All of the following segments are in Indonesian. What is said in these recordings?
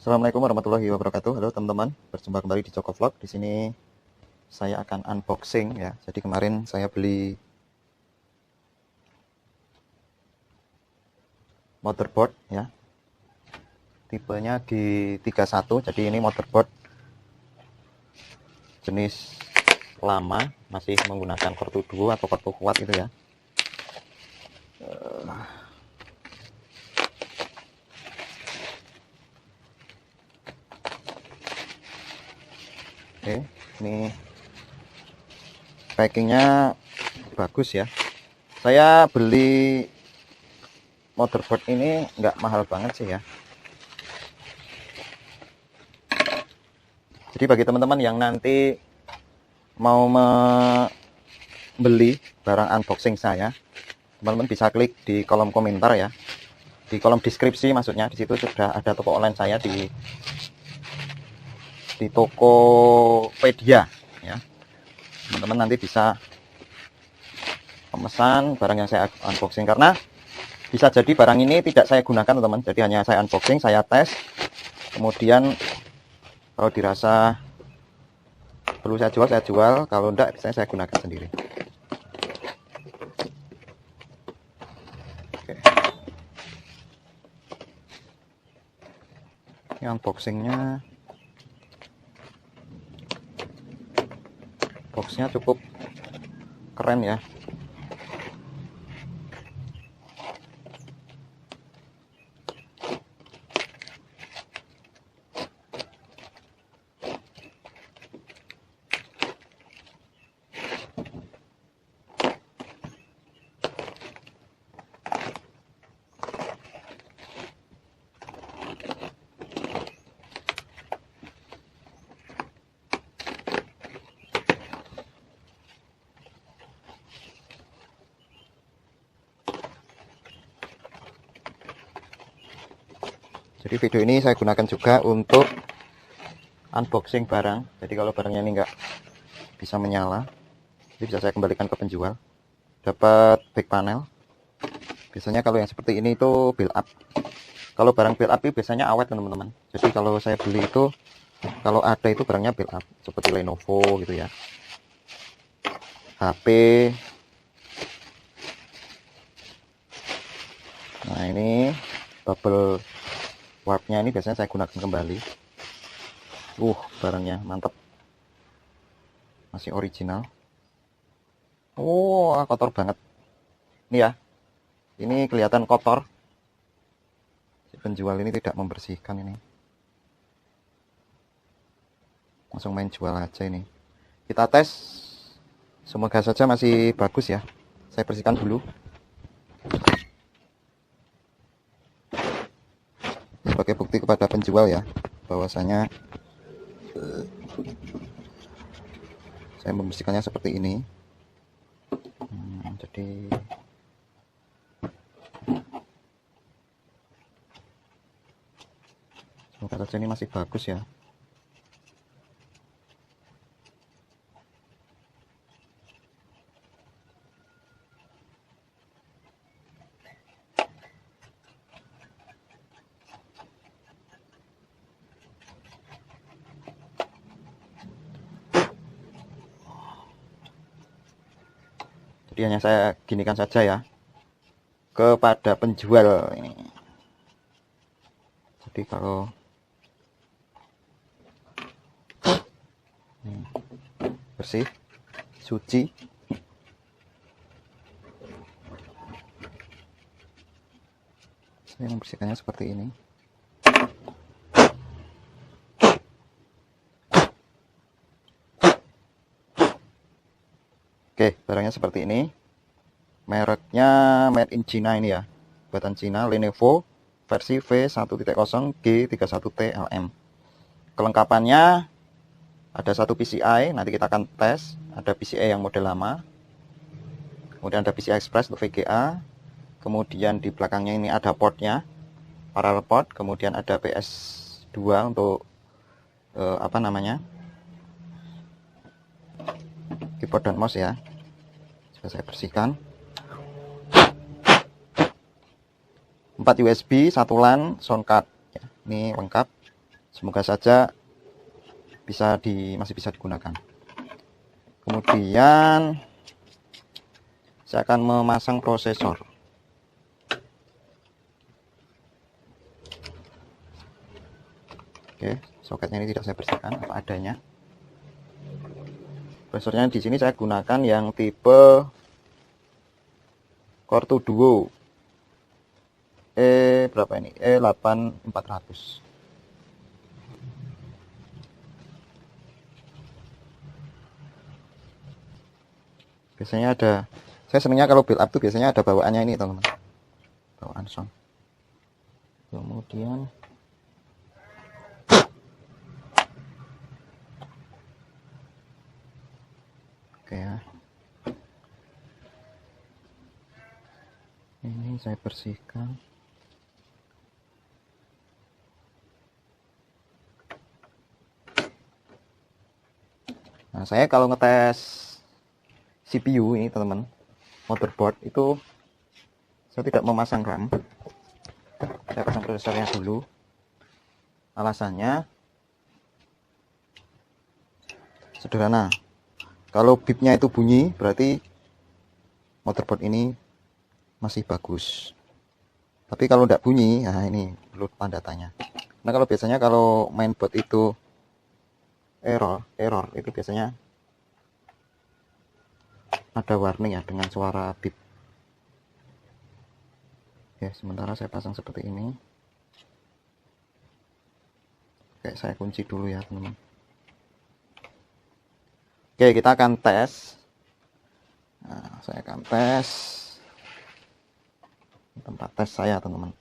Assalamualaikum warahmatullahi wabarakatuh. Halo teman-teman, berjumpa kembali di Joko Vlog. Di sini saya akan unboxing ya. Jadi kemarin saya beli motherboard ya. Tipenya G31. Jadi ini motherboard jenis lama, masih menggunakan Core 2 Duo atau Core 2 kuat itu ya. Oke, ini packingnya bagus ya. Saya beli motherboard ini nggak mahal banget sih ya. Jadi bagi teman-teman yang nanti mau membeli barang unboxing saya, teman-teman bisa klik di kolom komentar ya, di kolom deskripsi maksudnya. Di situ sudah ada toko online saya di Tokopedia ya. Teman-teman nanti bisa memesan barang yang saya unboxing, karena bisa jadi barang ini tidak saya gunakan teman-teman. Jadi hanya saya unboxing, saya tes, kemudian kalau dirasa perlu saya jual, kalau enggak biasanya saya gunakan sendiri. Oke. Ini unboxingnya, boxnya cukup keren ya. Jadi video ini saya gunakan juga untuk unboxing barang. Jadi kalau barangnya ini nggak bisa menyala, jadi bisa saya kembalikan ke penjual. Dapat back panel. Biasanya kalau yang seperti ini itu build up. Kalau barang build up itu biasanya awet teman-teman. Jadi kalau saya beli itu, kalau ada itu barangnya build up, seperti Lenovo gitu ya, HP. Nah ini bubble warpnya ini biasanya saya gunakan kembali. Barangnya mantap, masih original. Kotor banget ini ya. Ini kelihatan kotor, si penjual ini tidak membersihkan. Ini langsung main jual aja. Ini kita tes, semoga saja masih bagus ya. Saya bersihkan dulu sebagai bukti kepada penjual ya, bahwasanya saya membersihkannya seperti ini. Jadi semoga saja ini masih bagus ya. Jadi hanya saya ginikan saja ya kepada penjual ini. Jadi kalau bersih, suci, saya membersihkannya seperti ini. Oke, barangnya seperti ini. Mereknya made in China ini ya, buatan China, Lenovo versi V1.0G31T LM. Kelengkapannya ada satu PCI, nanti kita akan tes. Ada PCI yang model lama, kemudian ada PCI Express untuk VGA, kemudian di belakangnya ini ada portnya, parallel port, kemudian ada PS2 untuk keyboard dan mouse ya. Sudah saya bersihkan. 4 USB, 1 LAN, sound card ya. Ini lengkap. Semoga saja masih bisa digunakan. Kemudian saya akan memasang prosesor. Oke, soketnya ini tidak saya bersihkan, apa adanya. Prosesornya di sini saya gunakan yang tipe Core 2 Duo. Berapa ini? E8400. Biasanya ada, saya senangnya kalau build up tuh biasanya ada bawaannya ini teman-teman, bawaan sound. Kemudian oke ya, ini saya bersihkan. Nah, saya kalau ngetes CPU ini teman-teman, motherboard itu saya tidak memasang RAM, saya pasang prosesornya dulu. Alasannya sederhana, kalau bipnya itu bunyi berarti motherboard ini masih bagus. Tapi kalau tidak bunyi, nah ini perlu tanda tanya. Nah kalau biasanya kalau mainboard itu error itu biasanya ada warning ya dengan suara bip. Oke, sementara saya pasang seperti ini. Oke, saya kunci dulu ya teman-teman. Oke, kita akan tes. Nah, saya akan tes tempat tes saya teman-teman.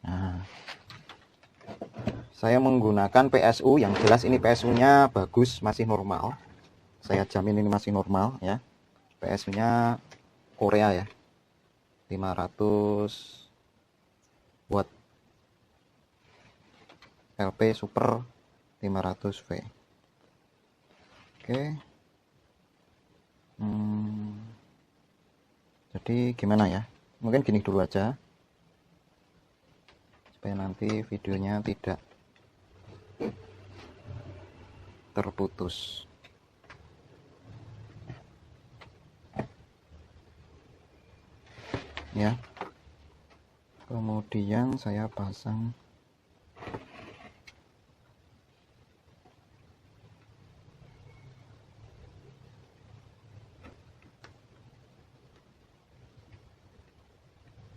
Nah, saya menggunakan PSU, yang jelas ini PSU nya bagus, masih normal. Saya jamin ini masih normal ya. PSU nya Korea ya, 500 watt LP Super 500V. Oke. Jadi gimana ya, mungkin gini dulu aja supaya nanti videonya tidak terputus ya. Kemudian saya pasang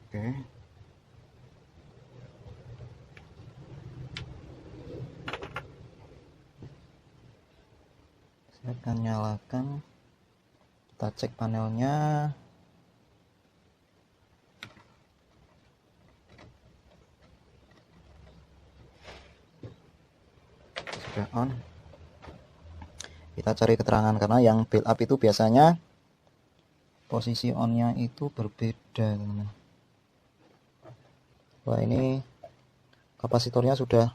oke. Saya akan nyalakan, kita cek panelnya. Sudah on. Kita cari keterangan karena yang build up itu biasanya posisi onnya itu berbeda teman-teman. Wah, ini kapasitornya sudah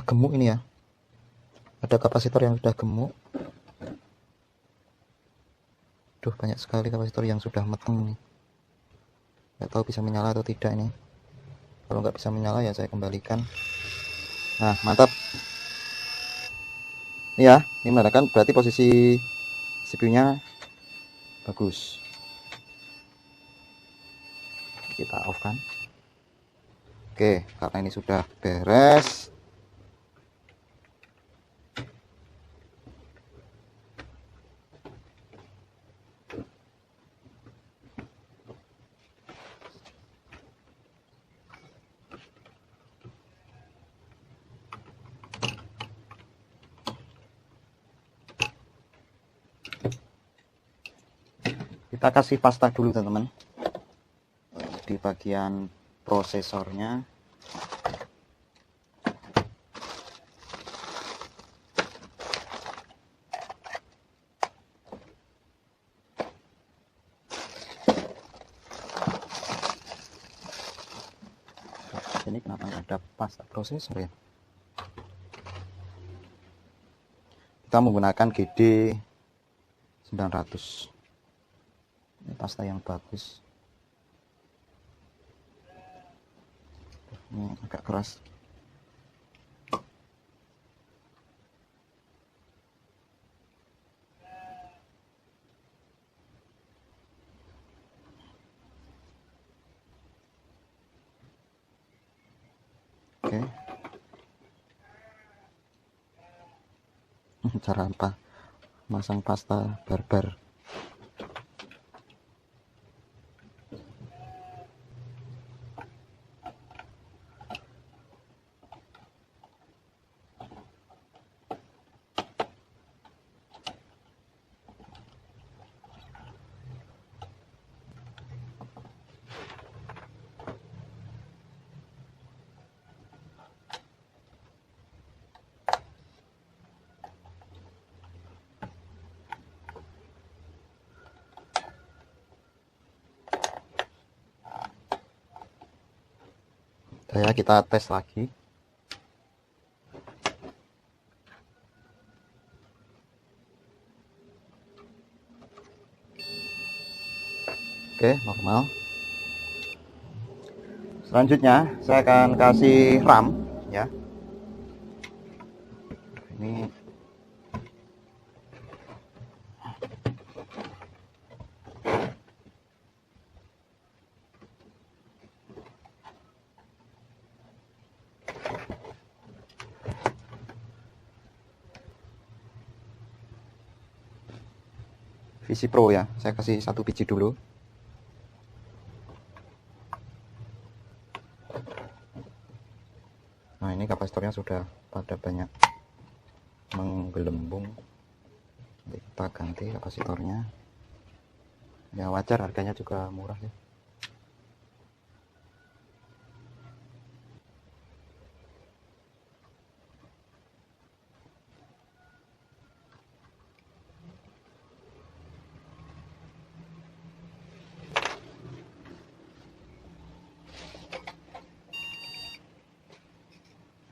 gemuk ini ya. Ada kapasitor yang sudah gemuk. Duh, banyak sekali kapasitor yang sudah meteng nih. Nggak tahu bisa menyala atau tidak ini. Kalau nggak bisa menyala ya saya kembalikan. Nah, mantap. Ini ya, ini menandakan berarti posisi CPU-nya bagus. Kita off kan. Oke, karena ini sudah beres. Kita kasih pasta dulu teman-teman di bagian prosesornya. Ini kenapa nggak ada pasta prosesor ya? Kita menggunakan GD 900. Ini pasta yang bagus. Ini agak keras. Oke. Cara apa masang pasta barbar. Ya, kita tes lagi. Oke, normal. Selanjutnya saya akan kasih RAM ya. Ini Visi Pro ya. Saya kasih 1 biji dulu. Nah, ini kapasitornya sudah pada banyak menggelembung. Nanti kita ganti kapasitornya. Ya wajar, harganya juga murah ya.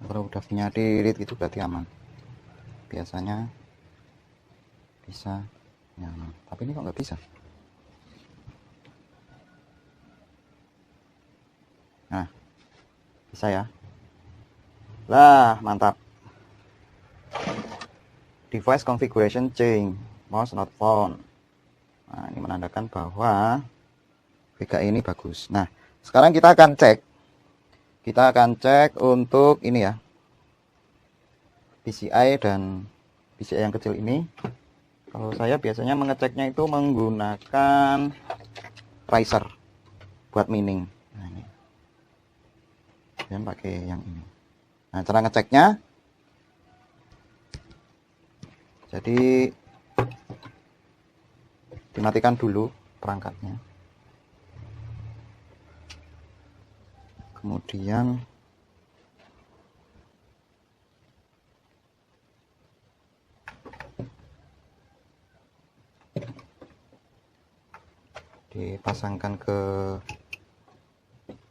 Kalau udah punya tirit gitu berarti aman. Biasanya bisa nyala, tapi ini kok nggak bisa. Nah, bisa ya. Lah, mantap. Device configuration change, mouse not found. Nah, ini menandakan bahwa VGA ini bagus. Nah, sekarang kita akan cek. Kita akan cek untuk ini ya, PCI dan PCI yang kecil ini. Kalau saya biasanya mengeceknya itu menggunakan riser buat mining. Nah, ini. Dan pakai yang ini. Nah, cara ngeceknya, jadi dimatikan dulu perangkatnya. Kemudian dipasangkan ke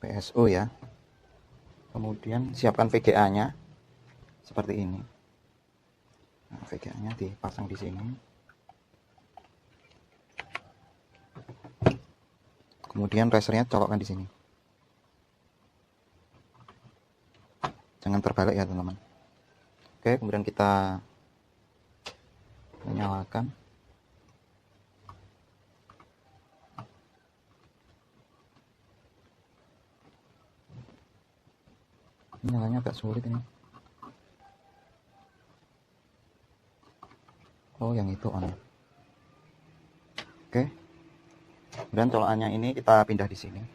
PSU ya. Kemudian siapkan VGA-nya seperti ini. Nah, VGA-nya dipasang di sini. Kemudian risernya colokkan di sini. Jangan terbalik ya teman-teman. Oke, kemudian kita menyalakan. Nyalanya agak sulit ini. Oh, yang itu on. Oke. Kemudian colokannya ini kita pindah di sini.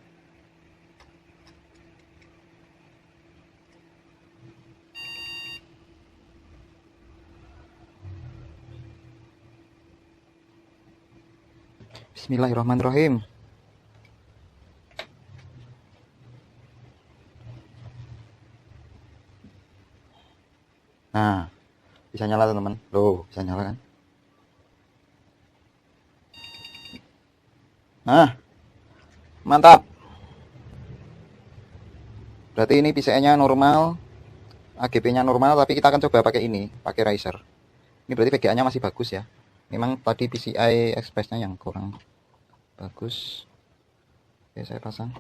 Bismillahirrahmanirrahim. Nah, bisa nyala teman-teman. Loh, bisa nyala kan? Nah, mantap. Berarti ini PCI-nya normal, AGB-nya normal, tapi kita akan coba pakai ini, pakai riser. Ini berarti VGA-nya masih bagus ya. Memang tadi PCI Express-nya yang kurang bagus. Oke, saya pasang.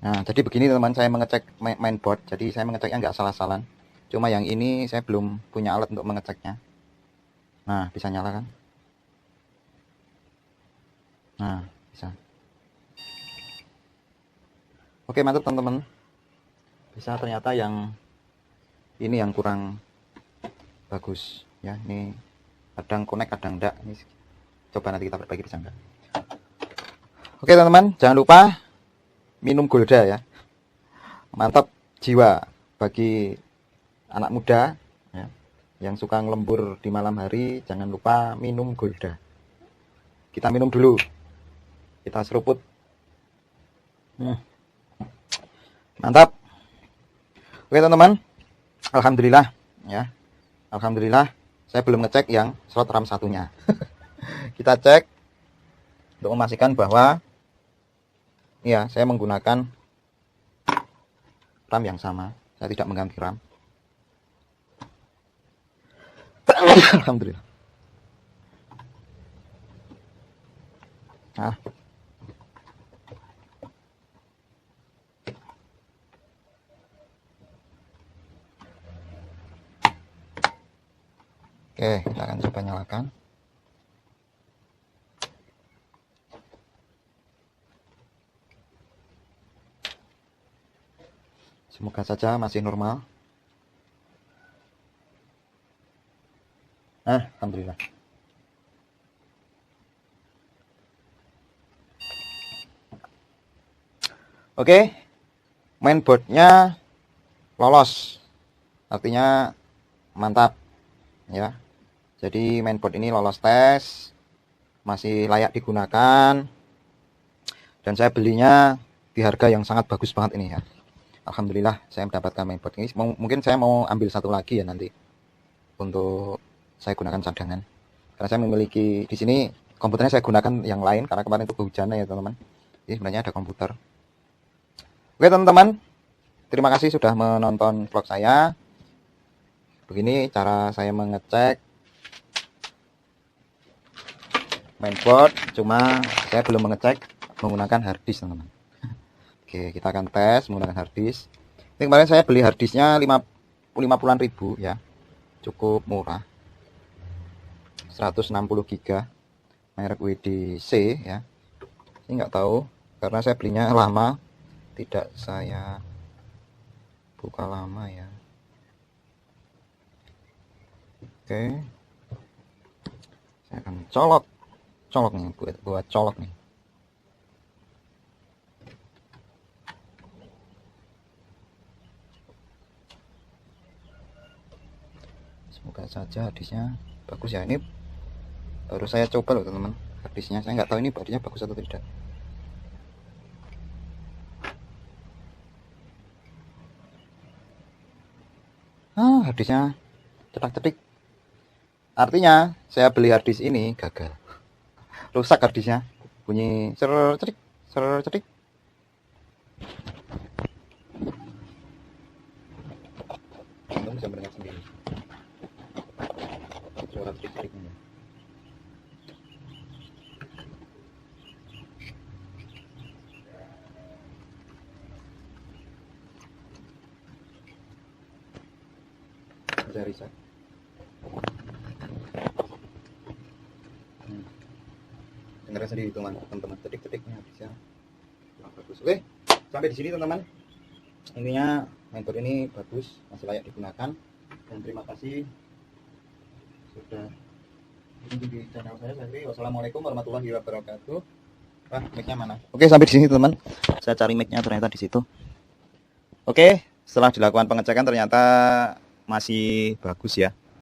Nah, jadi begini teman-teman, saya mengecek mainboard. Jadi saya mengeceknya nggak salah-salah. Cuma yang ini saya belum punya alat untuk mengeceknya. Nah, bisa nyala kan? Nah, Bisa. Oke, mantap teman-teman. Bisa, ternyata yang ini yang kurang bagus ya. Ini kadang connect, kadang enggak. Ini coba nanti kita perbaiki, bisa enggak. Oke teman-teman, jangan lupa minum Golda ya. Mantap jiwa bagi anak muda ya, yang suka ngelembur di malam hari. Jangan lupa minum Golda. Kita minum dulu, kita seruput. Mantap. Oke teman-teman, alhamdulillah ya. Alhamdulillah saya belum ngecek yang slot RAM satunya. Kita cek untuk memastikan bahwa ya, saya menggunakan RAM yang sama. Saya tidak mengganti RAM. Alhamdulillah. Nah. Oke, kita akan coba nyalakan. Semoga saja masih normal. Alhamdulillah. Oke, mainboardnya lolos, artinya mantap ya. Jadi mainboard ini lolos tes, masih layak digunakan, dan saya belinya di harga yang sangat bagus banget ini ya. Alhamdulillah saya mendapatkan mainboard ini. Mungkin saya mau ambil satu lagi ya nanti untuk saya gunakan cadangan, karena saya memiliki di sini komputernya, saya gunakan yang lain karena kemarin itu kehujanan ya teman-teman. Jadi sebenarnya ada komputer. Oke teman-teman, terima kasih sudah menonton vlog saya. Begini cara saya mengecek mainboard, cuma saya belum mengecek menggunakan harddisk teman-teman. Oke, kita akan tes menggunakan harddisk. Ini kemarin saya beli harddisknya 50-an ribu ya, cukup murah, 160 GB, merek WDC ya. Ini nggak tahu karena saya belinya lama, tidak saya buka lama ya. Oke, saya akan colok nih, buat colok nih. Semoga saja harddisknya bagus ya. Ini baru saya coba loh teman-teman, harddisknya. Saya nggak tahu ini harddisknya bagus atau tidak. Harddisknya cetak-cetik. Artinya saya beli harddisk ini gagal, rusak harddisknya, bunyi ser-cetik. Teman-teman bisa mendengar sendiri suara cetik-cetiknya. Bisa riset. Dengar sendiri teman-teman, cetik-cetiknya bisa bagus. Oke, sampai di sini teman-teman. Intinya mainboard ini bagus, masih layak digunakan, dan terima kasih sudah berkunjung di channel saya. Wassalamualaikum warahmatullahi wabarakatuh. Mic-nya mana? Oke, sampai di sini teman. Saya cari mic-nya, ternyata di situ. Oke, setelah dilakukan pengecekan ternyata masih bagus ya.